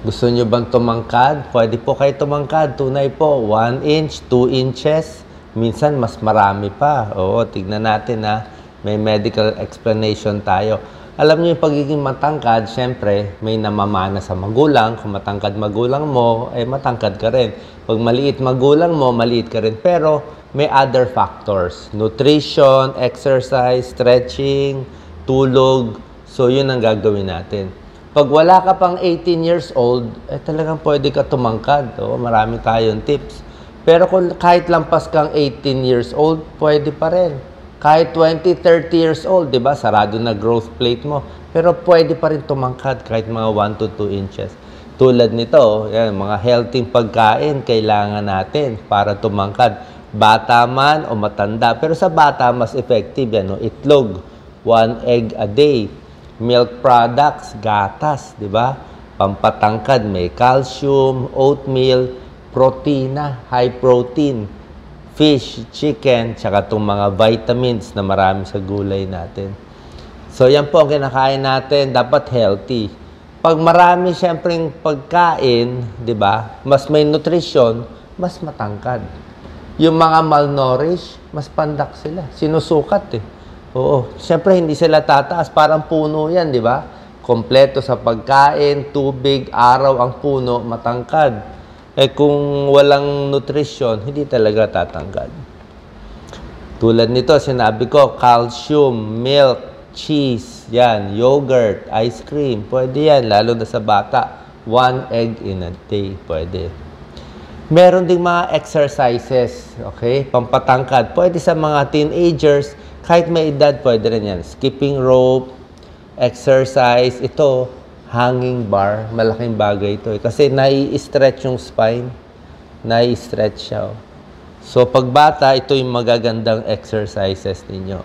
Gusto nyo bang tumangkad? Pwede po kayo tumangkad. Tunay po, 1 inch, 2 inches. Minsan, mas marami pa. Oo, tignan natin ha. May medical explanation tayo. Alam niyo yung pagiging matangkad, syempre, may namamana sa magulang. Kung matangkad magulang mo, eh matangkad ka rin. Pag maliit magulang mo, maliit ka rin. Pero may other factors. Nutrition, exercise, stretching, tulog. So, yun ang gagawin natin. Pag wala ka pang 18 years old, eh talagang pwede ka tumangkad. Oo, marami tayong tips. Pero kung kahit lampas kang 18 years old, pwede pa rin. Kahit 20, 30 years old, di ba? Sarado na growth plate mo. Pero pwede pa rin tumangkad kahit mga 1 to 2 inches. Tulad nito, yan, mga healthy pagkain kailangan natin para tumangkad. Bata man o matanda. Pero sa bata, mas effective yan. No? Itlog, 1 egg a day. Milk products, gatas, di ba? Pampatangkad, may calcium, oatmeal, protina, high protein, fish, chicken, tsaka itong mga vitamins na marami sa gulay natin. So, yan po ang kinakain natin. Dapat healthy. Pag marami siyempreng pagkain, di ba? Mas may nutrition, mas matangkad. Yung mga malnourished, mas pandak sila. Sinusukat eh. Oo. Siyempre, hindi sila tataas. Parang puno yan, di ba? Kompleto sa pagkain, tubig, araw ang puno, matangkad. Eh kung walang nutrition, hindi talaga tatangkad. Tulad nito, sinabi ko, calcium, milk, cheese, yan, yogurt, ice cream, pwede yan, lalo na sa bata. 1 egg in a day, pwede. Meron ding mga exercises, okay? Pampatangkad. Pwede sa mga teenagers, kahit may edad, pwede rin yan. Skipping rope, exercise, ito, hanging bar, malaking bagay ito. Kasi nai-stretch yung spine. Nai-stretch siya. So, pag bata, ito yung magagandang exercises ninyo.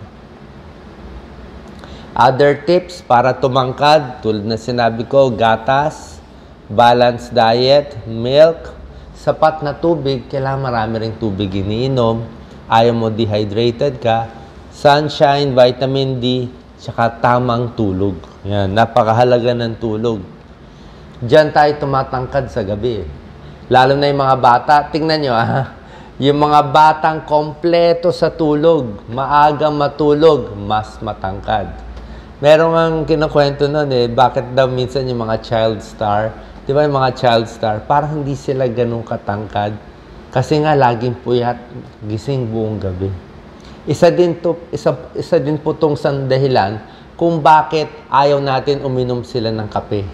Other tips para tumangkad, tulad na sinabi ko, gatas, balanced diet, milk, sapat na tubig, kailangan marami ring tubig iniinom, ayaw mo dehydrated ka, sunshine, vitamin D, tsaka tamang tulog. Yan, napakahalaga ng tulog. Diyan tayo tumatangkad sa gabi. Lalo na yung mga bata. Tingnan nyo, yung mga batang kompleto sa tulog, maaga matulog, mas matangkad. Meron ang kinukwento nun bakit daw minsan yung mga child star, di ba yung mga child star, parang hindi sila ganun katangkad. Kasi nga, laging puyat, gising buong gabi. Isa din po itong dahilan kung bakit ayaw natin uminom sila ng kape.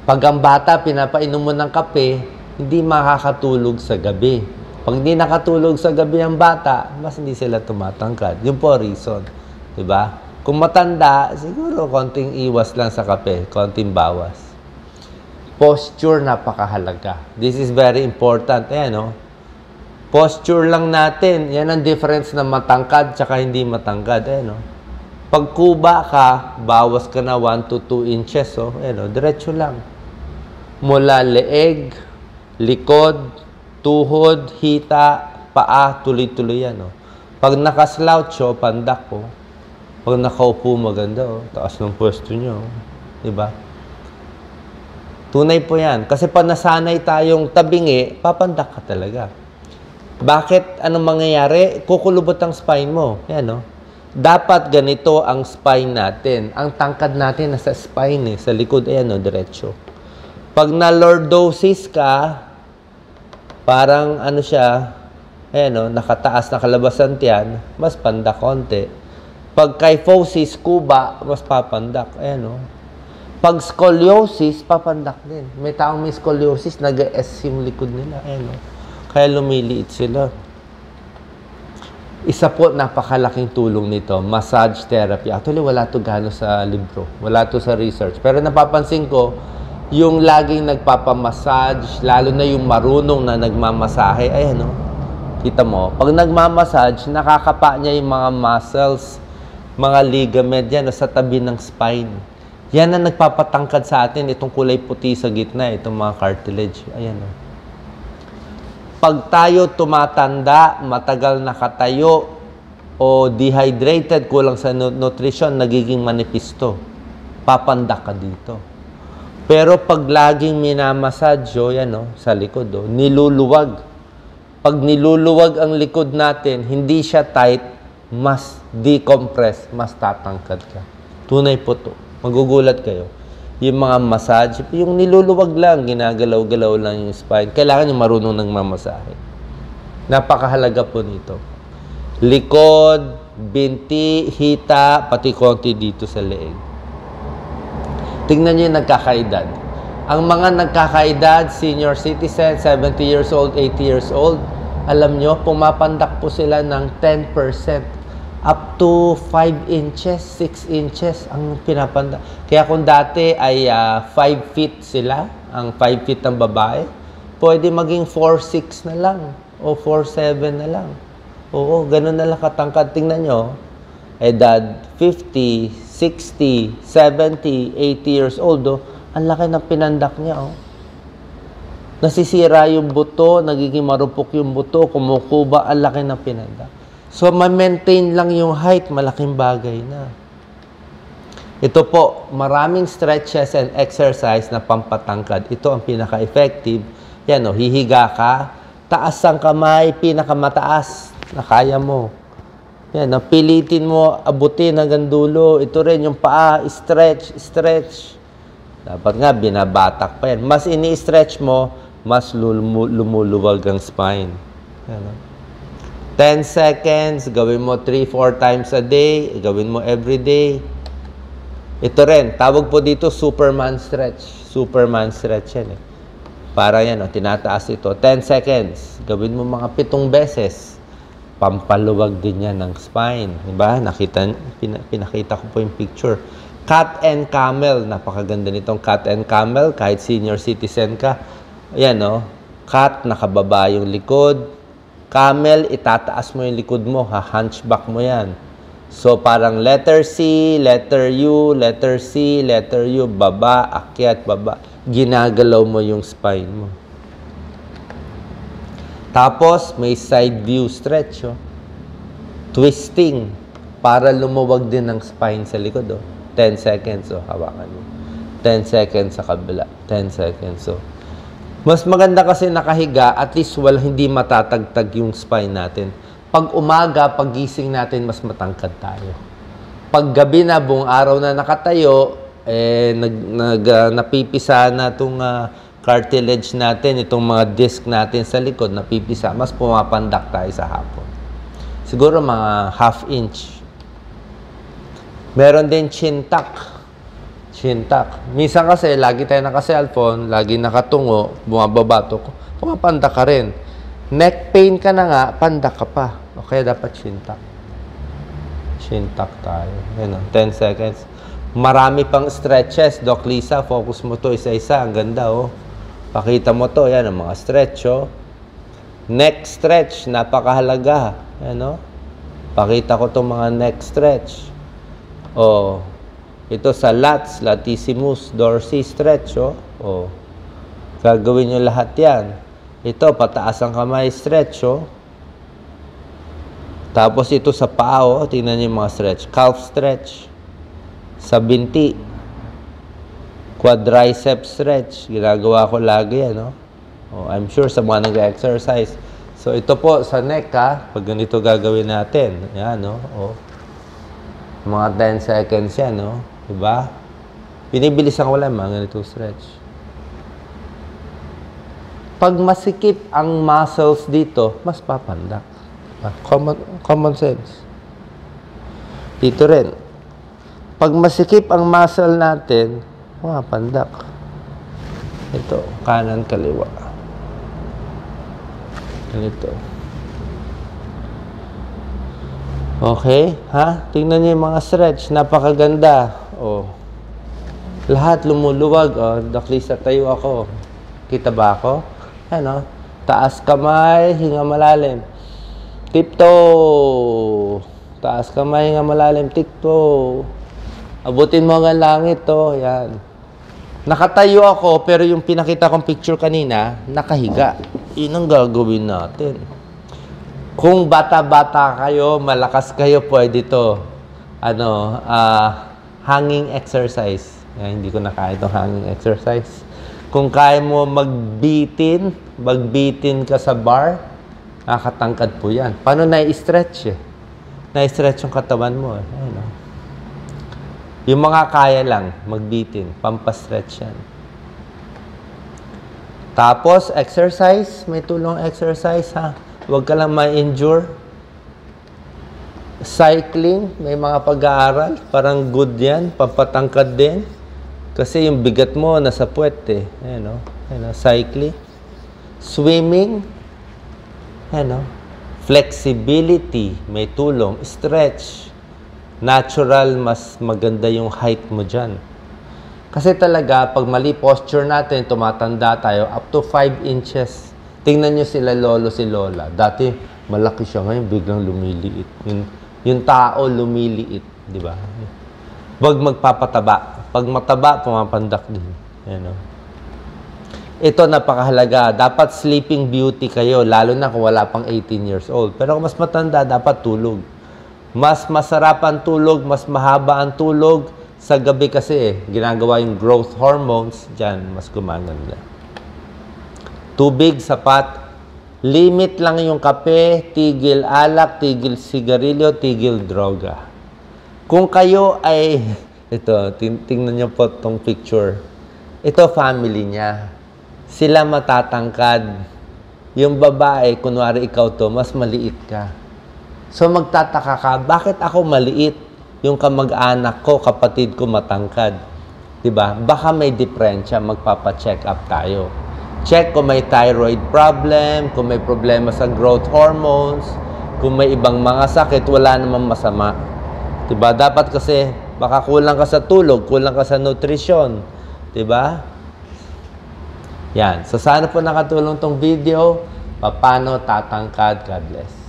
Pag ang bata, pinapainom mo ng kape, hindi makakatulog sa gabi. Pag hindi nakatulog sa gabi ang bata, mas hindi sila tumatangkad. Yun po reason. Diba? Kung matanda, siguro konting iwas lang sa kape, konting bawas. Posture, napakahalaga. This is very important. Ayan, no? Posture lang natin. Yan ang difference na matangkad tsaka hindi matangkad. Ayan, no? Pag kuba ka, bawas ka na 1 to 2 inches. Oh. Ayan, diretso lang. Mula leeg, likod, tuhod, hita, paa, tuloy-tuloy yan. Oh. Pag nakaslouch, oh, pandak. Oh. Pag nakaupo, maganda. Oh. Taas ng pwesto nyo. Oh. Diba? Tunay po yan. Kasi pag nasanay tayong tabingi, papandak ka talaga. Bakit? Anong mangyayari? Kukulubot ang spine mo. Yan, no? Dapat ganito ang spine natin. Ang tangkad natin nasa spine, sa likod. Ayan, no? Diretso. Pag na-lordosis ka, parang ano siya, ayan, no? Nakataas, nakalabasan tiyan, mas pandak konti. Pag kyphosis, kuba, mas papandak. Ayan, no? Pag scoliosis, papandak din. May taong may scoliosis, nag-S yung likod nila. Ayan, no? Kaya lumiliit sila. Isa po, napakalaking tulong nito, massage therapy. Actually, wala to gano sa libro. Wala to sa research. Pero napapansin ko, yung laging nagpapamassage, lalo na yung marunong na nagmamasahe, ayan, no? Kita mo, pag nagmamassage, nakakapa niya yung mga muscles, mga ligament yan, sa tabi ng spine. Yan ang nagpapatangkad sa atin, itong kulay puti sa gitna, itong mga cartilage. Ayan, no? Pag tayo tumatanda, matagal nakatayo, o dehydrated, kulang sa nutrition, nagiging manipisto. Papandak ka dito. Pero pag laging minamasadyo, yan sa likod, niluluwag. Pag niluluwag ang likod natin, hindi siya tight, mas decompress, mas tatangkad ka. Tunay po to. Magugulat kayo. Yung mga massage, yung niluluwag lang, ginagalaw-galaw lang yung spine. Kailangan yung marunong ng mamasahe. Napakahalaga po nito. Likod, binti, hita, pati konti dito sa leeg. Tingnan nyo yung nagkakaedad. Ang mga nagkakaedad, senior citizen, 70 years old, 80 years old, alam nyo, pumapandak po sila ng 10%. Up to 5 inches, 6 inches ang pinapandak. Kaya kung dati ay 5 feet sila, ang 5 feet ng babae, pwede maging 4'6" na lang o 4'7" na lang. Oo, ganun na lang katangkad. Tingnan nyo, edad 50, 60, 70, 80 years old, ang laki ng pinandak niya, Nasisira yung buto, nagiging marupok yung buto, kumukuba, ang laki ng pinandak. So, ma-maintain lang yung height, malaking bagay na. Ito po, maraming stretches and exercise na pampatangkad. Ito ang pinaka-effective. Yan, hihiga ka, taas ang kamay, pinakamataas na kaya mo. Yan, pilitin mo, abutin hanggang dulo. Ito rin, yung paa, stretch, stretch. Dapat nga, binabatak pa yan. Mas ini-stretch mo, mas lumuluwag ang spine. Yan, 10 seconds, gawin mo 3-4 times a day, gawin mo every day. Ito rin, tawag po dito Superman stretch. Superman stretch yan Para yan, tinataas ito. 10 seconds, gawin mo mga 7 beses. Pampaluwag din yan ng spine. Diba? Pinakita ko po yung picture. Cat and camel. Napakaganda nitong cat and camel. Kahit senior citizen ka. Ayan, Cat, nakababa yung likod. Camel, itataas mo yung likod mo. Ha-hunchback mo yan. So, parang letter C, letter U, letter C, letter U. Baba, akyat, baba. Ginagalaw mo yung spine mo. Tapos, may side view stretch, Twisting, para lumuwag din ng spine sa likod, 10 seconds, hawakan mo. 10 seconds sa kabila. 10 seconds, Mas maganda kasi nakahiga, at least hindi matatagtag yung spine natin. Pag umaga, paggising natin, mas matangkad tayo. Pag gabi na, buong araw na nakatayo, napipisa na itong cartilage natin, itong mga disc natin sa likod, napipisa, mas pumapandak tayo sa hapon. Siguro mga ½ inch. Meron din chin tuck. Chin tuck. Minsan kasi, lagi tayo naka-cellphone, lagi nakatungo, bumababato ko, pumapandak ka rin. Neck pain ka na nga, pandak ka pa. O kaya dapat chin tuck. Chin tuck tayo. Yan 10 seconds. Marami pang stretches. Doc Lisa, focus mo to isa-isa. Ang ganda, Pakita mo to, yan ang mga stretch, Neck stretch, napakahalaga. Yan, Pakita ko itong mga neck stretch. Ito sa lats, latissimus dorsi stretch, Gagawin nyo lahat yan. Ito, pataas ang kamay stretch, Tapos ito sa paa, tingnan nyo yung mga stretch. Calf stretch. Sa binti. Quadricep stretch. Ginagawa ko lagi yan, I'm sure sa mga nag-exercise. So, ito po sa neck, Pag ganito gagawin natin. Yan, Mga 10 seconds yan, Diba? Binibilisan ko lang mga ganito stretch. Pag masikip ang muscles dito, mas papandak. Common sense. Dito rin. Pag masikip ang muscle natin, pandak. Ito, kanan, kaliwa. Ganito. Okay, Tingnan niyo yung mga stretch. Napakaganda. Lahat lumuluwag. Doc Lisa, tayo ako. Kita ba ako? Ano? Taas kamay, hinga malalim. Tiptoe. Taas kamay, hinga malalim. Tiptoe. Abutin mo hanggang langit, Yan. Nakatayo ako, pero yung pinakita kong picture kanina, nakahiga. Yun ang gagawin natin. Kung bata-bata kayo, malakas kayo, pwede to. Hanging exercise. Hindi ko na kaya itong hanging exercise. Kung kaya mo magbitin ka sa bar, nakakatangkad po yan. Paano na-stretch eh? Na-stretch yung katawan mo eh. Ayun, oh. Yung mga kaya lang, magbitin, pampastretch yan. Tapos, exercise, may tulong exercise ha. Huwag ka lang ma-injure. Cycling, may mga pag-aaral, parang good yan, pampatangkad din. Kasi yung bigat mo, nasa puwet eh. Ayan, cycling. Swimming. Ayan, flexibility, may tulong. Stretch. Natural, mas maganda yung height mo dyan. Kasi talaga, pag mali posture natin, tumatanda tayo, up to 5 inches. Tingnan nyo sila lolo, si lola. Dati, malaki siya ngayon, biglang lumiliit. Yung tao, lumiliit. Di ba? Huwag magpapataba. Pag mataba, pumapandak din. Ayan, Ito, napakahalaga. Dapat sleeping beauty kayo, lalo na kung wala pang 18 years old. Pero kung mas matanda, dapat tulog. Mas masarap ang tulog, mas mahaba ang tulog. Sa gabi kasi, ginagawa yung growth hormones. Diyan, mas gumaganda. Tubig, sapat. Limit lang yung kape, tigil alak, tigil sigarilyo, tigil droga. Kung kayo ay... Ito, tingnan niyo po itong picture. Ito, family niya. Sila matatangkad. Yung babae, kunwari ikaw to, mas maliit ka. So, magtataka ka, bakit ako maliit? Yung kamag-anak ko, kapatid ko matangkad. Diba? Baka may diferensya, magpapacheck up tayo. Check kung may thyroid problem, kung may problema sa growth hormones, kung may ibang mga sakit, wala namang masama. Diba? Dapat kasi, baka kulang ka sa tulog, kulang ka sa nutrisyon. Diba? Yan. So, sana po nakatulong tong video. Paano tatangkad? God bless.